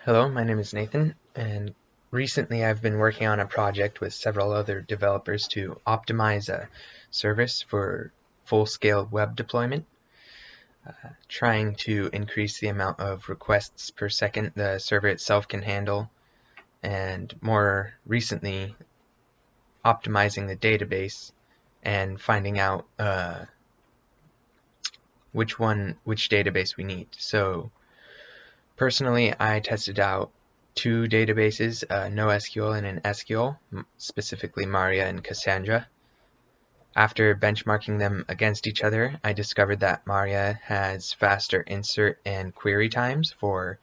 Hello, my name is Nathan, and recently I've been working on a project with several other developers to optimize a service for full-scale web deployment, trying to increase the amount of requests per second the server itself can handle, and more recently optimizing the database and finding out which database we need. So personally, I tested out two databases, NoSQL and an SQL, specifically Maria and Cassandra. After benchmarking them against each other, I discovered that Maria has faster insert and query times for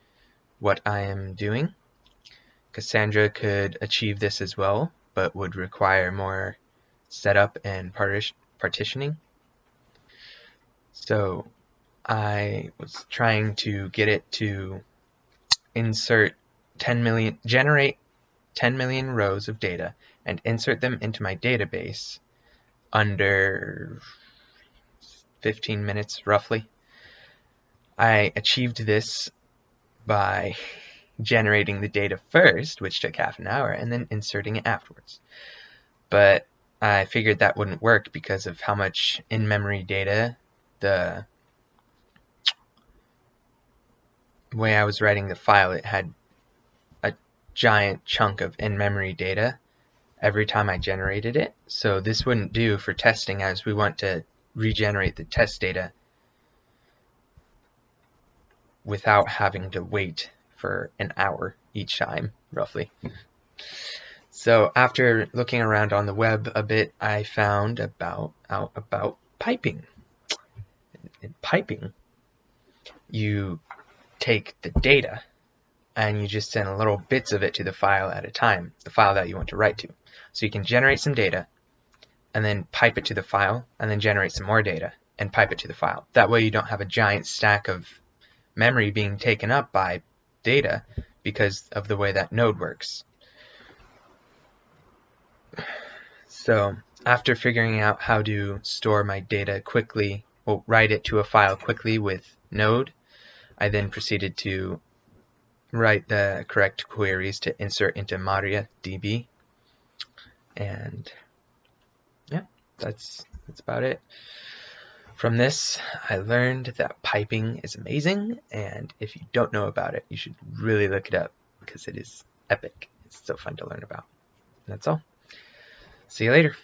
what I am doing. Cassandra could achieve this as well, but would require more setup and partitioning. So I was trying to get it to generate 10 million rows of data and insert them into my database under 15 minutes roughly. I achieved this by generating the data first, which took half an hour, and then inserting it afterwards. But I figured that wouldn't work because of how much in-memory data. The way I was writing the file, it had a giant chunk of in-memory data every time I generated it. So this wouldn't do for testing, as we want to regenerate the test data without having to wait for an hour each time, roughly. So after looking around on the web a bit, I found out about piping. In piping, you take the data and you just send little bits of it to the file at a time, the file that you want to write to. So you can generate some data and then pipe it to the file, and then generate some more data and pipe it to the file. That way you don't have a giant stack of memory being taken up by data because of the way that node works. So after figuring out how to store my data quickly, or write it to a file quickly with Node, I then proceeded to write the correct queries to insert into MariaDB. And yeah, that's about it. From this, I learned that piping is amazing, and if you don't know about it, you should really look it up because it is epic. It's so fun to learn about. And that's all. See you later.